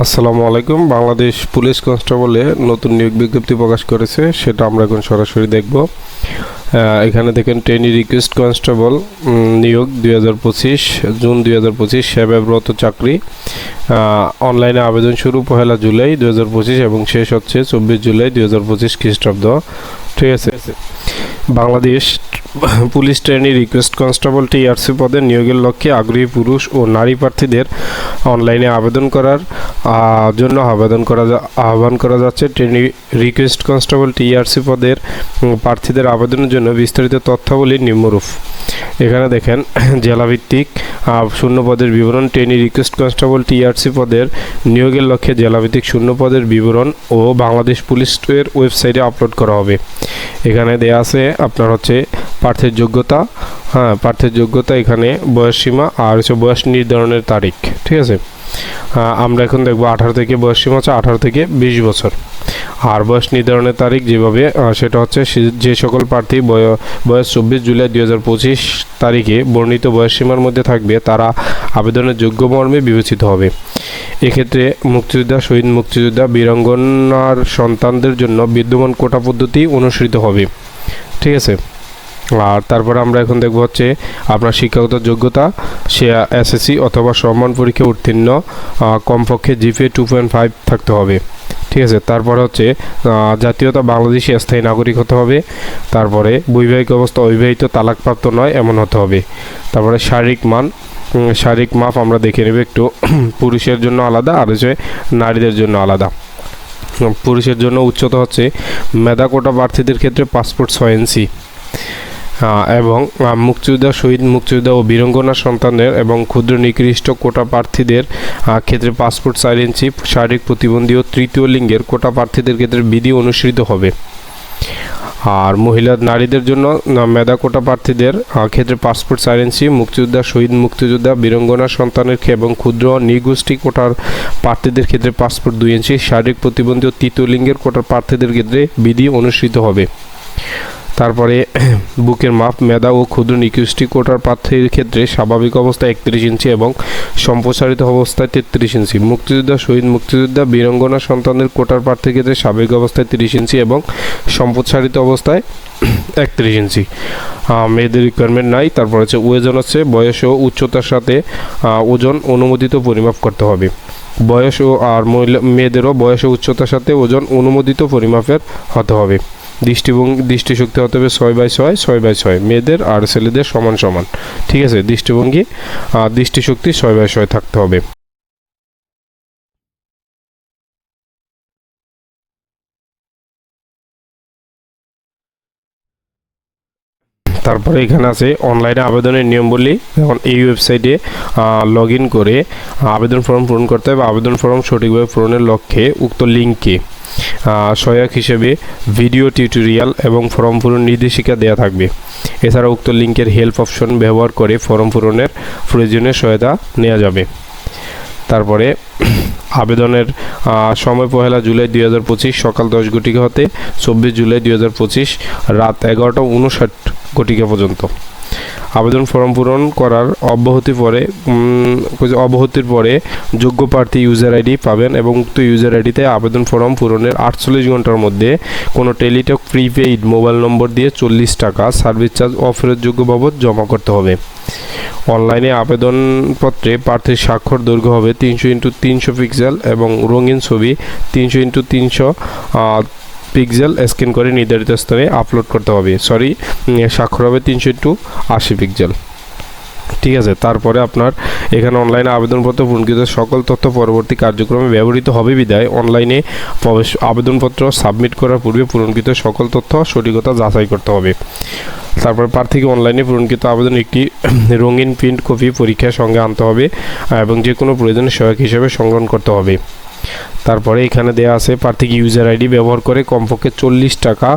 আসসালামু আলাইকুম। বাংলাদেশ পুলিশ কনস্টেবলে নতুন নিয়োগ বিজ্ঞপ্তি প্রকাশ করেছে, সেটা আমরা এখন সরাসরি দেখব। এখানে দেখেন ট্রেনি রিকোয়েস্ট কনস্টেবল নিয়োগ 2025 জুন 2025 সেবাব্রত চাকরি। অনলাইনে আবেদন শুরু 1 জুলাই 2025 এবং শেষ হচ্ছে 24 জুলাই 2025 খ্রিস্টাব্দ। ঠিক আছে। Bangladesh police trainee request constable TRC পদে নিয়োগের লক্ষ্যে আগ্রহী পুরুষ ও নারী প্রার্থীদের অনলাইনে আবেদন করার জন্য আহ্বান করা যাচ্ছে। ট্রেনি রিকোয়েস্ট কনস্টেবল টিআরসি পদের প্রার্থীদের আবেদনের জন্য বিস্তারিত তথ্যাবলী নিম্নরূপ। এখানে দেখেন জেলাভিত্তিক শূন্য পদের বিবরণ। ট্রেনি রিকোয়েস্ট কনস্টেবল টিআরসি পদের নিয়োগের লক্ষ্যে জেলাভিত্তিক শূন্য পদের বিবরণ ও বাংলাদেশ পুলিশের ওয়েবসাইটে আপলোড করা হবে। এখানে দেয়া আছে আপনার হচ্ছে প্রার্থীর যোগ্যতা, প্রার্থীর যোগ্যতা, এখানে বয়সসীমা আর হচ্ছে বয়স নির্ধারণের তারিখ। ঠিক আছে। আমরা এখন দেখব 18 থেকে বয়সসীমা হচ্ছে 18 থেকে 20 বছর, আর বয়স নির্ধারণের তারিখ যেভাবে সেটা হচ্ছে যে সকল প্রার্থী বয়স 24 জুলাই 2025 তারিখে বর্ণিত বয়সসীমার মধ্যে থাকবে তারা আবেদনের যোগ্য মর্মে বিবেচিত হবে। এক্ষেত্রে মুক্তিযোদ্ধা, শহীদ মুক্তিযোদ্ধা, বীরাঙ্গনার সন্তানদের জন্য বিদ্যমান কোটা পদ্ধতি অনুসৃত হবে। ঠিক আছে। আর তারপরে আমরা এখন দেখব হচ্ছে আপনার শিক্ষাগত যোগ্যতা, সে এসএসসি অথবা সম্মান পরীক্ষা উত্তীর্ণ, কমপক্ষে জিপিএ 2.5 থাকতে হবে। ঠিক আছে। তারপরে হচ্ছে জাতীয়তা বাংলাদেশি স্থায়ী নাগরিক হতে হবে। তারপরে বৈবাহিক অবস্থা অবিবাহিত, তালাকপ্রাপ্ত নয় এমন হতে হবে। তারপরে শারীরিক মাপ আমরা দেখে নেব একটু। পুরুষের জন্য আলাদা আর হচ্ছে নারীদের জন্য আলাদা। পুরুষের জন্য উচ্চতা হচ্ছে মেধা কোটা প্রার্থীদের ক্ষেত্রে পাসপোর্ট 6 ইঞ্চি এবং মুক্তিযোদ্ধা, শহীদ মুক্তিযোদ্ধা ও বীরাঙ্গনার সন্তানদের এবং ক্ষুদ্র নিকৃষ্ট কোটা প্রার্থীদের ক্ষেত্রে পাসপোর্ট 4 ইঞ্চি। শারীরিক প্রতিবন্ধী ও তৃতীয় লিঙ্গের কোটা প্রার্থীদের ক্ষেত্রে বিধি অনুসৃত হবে। আর নারীদের জন্য মেধা কোটা প্রার্থীদের ক্ষেত্রে পাসপোর্ট 4 ইঞ্চি। মুক্তিযোদ্ধা, শহীদ মুক্তিযোদ্ধা, বীরাঙ্গনার সন্তানের এবং ক্ষুদ্র নিগোষ্ঠী কোটার প্রার্থীদের ক্ষেত্রে পাসপোর্ট 2 ইঞ্চি। শারীরিক প্রতিবন্ধী ও তৃতীয় লিঙ্গের কোটার প্রার্থীদের ক্ষেত্রে বিধি অনুসৃত হবে। তারপরে বুকের মাপ মেধা ও ক্ষুদ্র নিকৃষ্টি কোটার প্রার্থীর ক্ষেত্রে স্বাভাবিক অবস্থায় 31 ইঞ্চি এবং সম্প্রসারিত অবস্থায় 33 ইঞ্চি। মুক্তিযোদ্ধা, শহীদ মুক্তিযোদ্ধা, বীরাঙ্গনা সন্তানদের কোটার প্রার্থীর ক্ষেত্রে স্বাভাবিক অবস্থায় 30 ইঞ্চি এবং সম্প্রসারিত অবস্থায় 31 ইঞ্চি। মেয়েদের রিকোয়ারমেন্ট নাই। তারপর হচ্ছে ওজন হচ্ছে বয়স ও উচ্চতার সাথে ওজন অনুমোদিত পরিমাপ করতে হবে। বয়স ও আর মেয়েদেরও বয়স ও উচ্চতার সাথে ওজন অনুমোদিত পরিমাপের হতে হবে। দৃষ্টিশক্তি হতে হবে 6/6, 6/6 মেয়েদের আর ছেলেদের সমান সমান। ঠিক আছে। দৃষ্টিশক্তি 6/6 থাকতে হবে। তারপরে এখানে আছে অনলাইনে আবেদনের নিয়মগুলি। এখন এই ওয়েবসাইটে লগ ইন করে আবেদন ফর্ম পূরণ করতে হবে। আবেদন ফর্ম সঠিকভাবে পূরণের লক্ষ্যে উক্ত লিঙ্কে সহায়ক হিসেবে ভিডিও টিউটোরিয়াল এবং ফর্ম পূরণ নির্দেশিকা দেওয়া থাকবে। এছাড়া উক্ত লিঙ্কের হেল্প অপশন ব্যবহার করে ফর্ম পূরণের প্রয়োজনীয় সহায়তা নেওয়া যাবে। তারপরে আবেদনের সময় 1 জুলাই 2025 সকাল 10 ঘটিকা হতে 24 জুলাই 2025 রাত 11:59 পর্যন্ত। আবেদন ফর্ম পূরণ করার অব্যাহতির পরে যোগ্য প্রার্থী ইউজার আইডি পাবেন এবং উক্ত ইউজার আইডিতে আবেদন ফর্ম পূরণের 48 ঘন্টার মধ্যে কোনো টেলিটক প্রিপেইড মোবাইল নম্বর দিয়ে 40 টাকা সার্ভিস চার্জ অফেরতযোগ্য বাবদ জমা করতে হবে। অনলাইনে আবেদনপত্রে প্রার্থীর স্বাক্ষর দৈর্ঘ্য হবে 300x300 পিক্সেল এবং রঙিন ছবি 300x300 পিক্সেল স্ক্যান করে নির্ধারিত স্থানে আপলোড করতে হবে। স্বাক্ষর হবে 300x80 পিক্সেল। ঠিক আছে। তারপরে আপনার এখানে অনলাইনে আবেদনপত্র পূরণকৃত সকল তথ্য পরবর্তী কার্যক্রমে ব্যবহৃত হবে বিধায় অনলাইনে আবেদনপত্র সাবমিট করার পূর্বে পূরণকৃত সকল তথ্য সঠিকতা যাচাই করতে হবে। তারপর প্রার্থীকে অনলাইনে পূরণকৃত আবেদন একটি রঙিন প্রিন্ট কপি পরীক্ষার সঙ্গে আনতে হবে এবং যে কোনো প্রয়োজনে সহায়ক হিসেবে সংগ্রহ করতে হবে। তারপরে এখানে দেওয়া আছে প্রার্থীকে ইউজার আইডি ব্যবহার করে কমপক্ষে 40 টাকা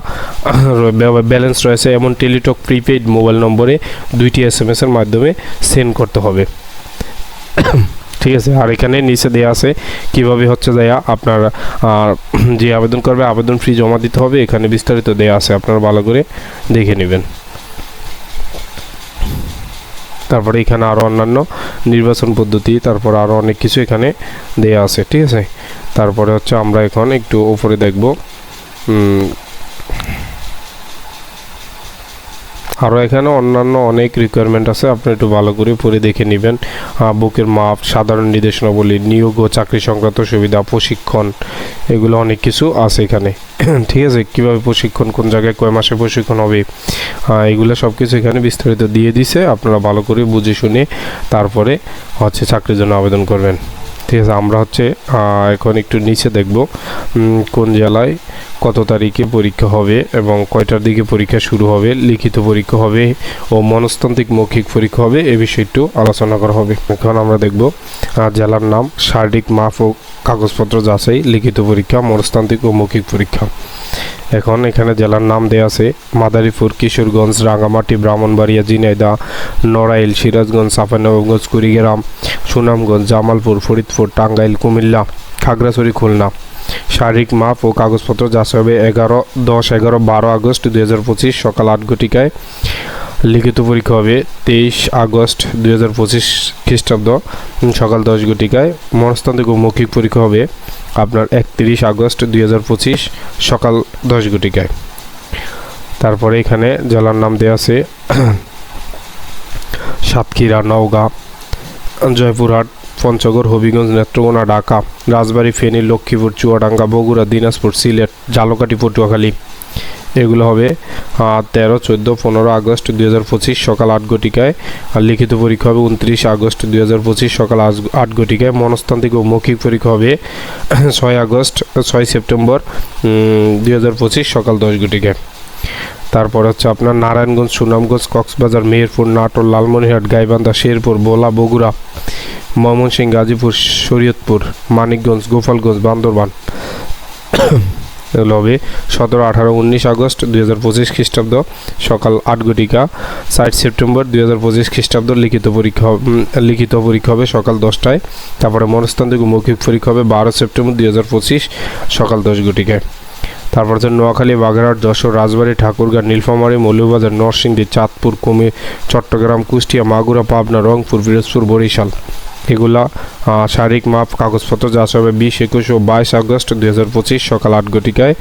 ব্যালেন্স রয়েছে এমন টেলিটক প্রিপেইড মোবাইল নম্বরে 2টি SMS এর মাধ্যমে সেন্ড করতে হবে। ঠিক আছে। আর এখানে নিচে দেওয়া আছে কিভাবে হচ্ছে আপনার যে আবেদন করবে আবেদন ফি জমা দিতে হবে। এখানে বিস্তারিত দেওয়া আছে, আপনারা ভালো করে দেখে নেবেন। তারপরে এখানে আরও অন্যান্য নির্বাচন পদ্ধতি, তারপর আরও অনেক কিছু এখানে দেয়া আছে, ঠিক আছে। তারপরে হচ্ছে আমরা এখন একটু উপরে দেখব, আরও এখানে অন্যান্য অনেক রিকোয়ারমেন্ট আছে, আপনি একটু ভালো করে পড়ে দেখে নেবেন। বুকের মাপ, সাধারণ নির্দেশনাবলী, নিয়োগ ও চাকরি সংক্রান্ত সুবিধা, প্রশিক্ষণ, এগুলো অনেক কিছু আছে এখানে ঠিক আছে। কীভাবে প্রশিক্ষণ, কোন জায়গায় কয় মাসে প্রশিক্ষণ হবে, এগুলো সব কিছু এখানে বিস্তারিত দিয়ে দিছে। আপনারা ভালো করে বুঝে শুনে তারপরে হচ্ছে চাকরির জন্য আবেদন করবেন, ঠিক আছে। আমরা হচ্ছে এখন একটু নিচে দেখব কোন জেলায় কত তারিখে পরীক্ষা হবে এবং কয়টার দিকে পরীক্ষা শুরু হবে, লিখিত পরীক্ষা হবে ও মনস্তান্ত্রিক মৌখিক পরীক্ষা হবে, এ বিষয়ে একটু আলোচনা করা হবে। এখন আমরা দেখব জেলার নাম, শারীরিক মাপ ও কাগজপত্র যাচাই, লিখিত পরীক্ষা, মনস্তান্ত্রিক ও মৌখিক পরীক্ষা। এখন এখানে জেলার নাম দেয়া আছে মাদারীপুর, কিশোরগঞ্জ, রাঙ্গামাটি, ব্রাহ্মণবাড়িয়া, ঝিনাইদহ, নড়াইল, সিরাজগঞ্জ, চাঁপাইনবাবগঞ্জ, কুড়িগ্রাম, সুনামগঞ্জ, জামালপুর, ফরিদপুর, টাঙ্গাইল, কুমিল্লা, খাগড়াছড়ি, খুলনা। শারীরিক মাপ ও কাগজপত্র যাচাই হবে 12 আগস্ট 2025 সকাল 8 ঘটিকায়। লিখিত পরীক্ষা হবে 23 আগস্ট 2025 খ্রিস্টাব্দ সকাল 10 ঘটিকায়। মনস্তান্ত্রিক ও মৌখিক পরীক্ষা হবে আপনার 31 আগস্ট 2025 সকাল 10 ঘটিকায়। তারপরে এখানে জেলার নাম দেওয়া আছে সাতক্ষীরা, নওগাঁ, জয়পুরহাট, পঞ্চগড়, হবিগঞ্জ, নেত্রকোনা, ঢাকা, রাজবাড়ী, ফেনী, লক্ষ্মীপুর, চুয়াডাঙ্গা, বগুড়া, দিনাজপুর, সিলেট, ঝালকাঠি, পটুয়াখালী। এগুলো হবে 13, 14, 15 আগস্ট 2025 সকাল 8 ঘটিকায়। আর লিখিত পরীক্ষা হবে 29 আগস্ট 2025 সকাল 8 ঘটিকায়। মনস্তান্ত্রিক ও মৌখিক পরীক্ষা হবে 6 সেপ্টেম্বর 2025 সকাল 10 ঘটিকায়। তারপর হচ্ছে আপনার নারায়ণগঞ্জ, সুনামগঞ্জ, কক্সবাজার, মেহেরপুর, নাটোর, লালমনিরহাট, গাইবান্ধা, শেরপুর, ভোলা, বগুড়া, ময়মনসিংহ, গাজীপুর, শরীয়তপুর, মানিকগঞ্জ, গোপালগঞ্জ, বান্দরবান। এগুলো হবে 17, 18, 19 আগস্ট 2025 খ্রিস্টাব্দ সকাল 8 ঘটিকা। 7 সেপ্টেম্বর 2025 খ্রিস্টাব্দ লিখিত পরীক্ষা হবে সকাল 10টায়। তারপরে মনস্তান্ত্রিক ও মৌখিক পরীক্ষা হবে 12 সেপ্টেম্বর 2025 সকাল 10 ঘটিকায়। তারপর হচ্ছে নোয়াখালী, বাগেরহাট, যশোর, রাজবাড়ী, ঠাকুরগাঁও, নীলফামারী, মৌলভীবাজার, নরসিংদী, চাঁদপুর, কুমিল্লা, চট্টগ্রাম, কুষ্টিয়া, মাগুরা, পাবনা, রংপুর, পিরোজপুর, বরিশাল। এগুলা শারীরিক মাপ কাগজপত্র যাচাই হবে 20, 21 ও 22 আগস্ট 2025 সকাল 8 ঘটিকায়।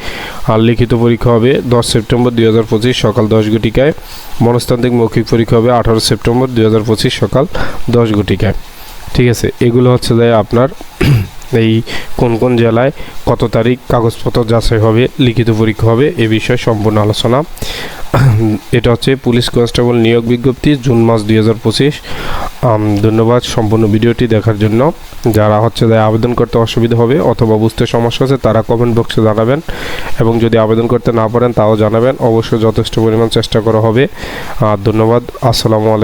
আর লিখিত পরীক্ষা হবে 10 সেপ্টেম্বর 2025 সকাল 10 ঘটিকায়। মনস্তান্ত্রিক মৌখিক পরীক্ষা হবে 18 সেপ্টেম্বর 2025 সকাল 10 ঘটিকায়, ঠিক আছে। এগুলো হচ্ছে আপনার এই কোন কোন জেলায় কত তারিখ কাগজপত্র যাচাই হবে, লিখিত পরীক্ষা হবে, এ বিষয়ে সম্পূর্ণ আলোচনা। এটা হচ্ছে পুলিশ কনস্টেবল নিয়োগ বিজ্ঞপ্তি জুন মাস 2025। ধন্যবাদ সম্পূর্ণ ভিডিওটি দেখার জন্য। যারা হচ্ছে আবেদন করতে অসুবিধা হবে অথবা বুঝতে সমস্যা আছে তারা কমেন্ট বক্সে জানাবেন, এবং যদি আবেদন করতে না পারেন তাও জানাবেন। অবশ্যই যথেষ্ট পরিমাণ চেষ্টা করা হবে। ধন্যবাদ। আসসালামু আলাইকুম।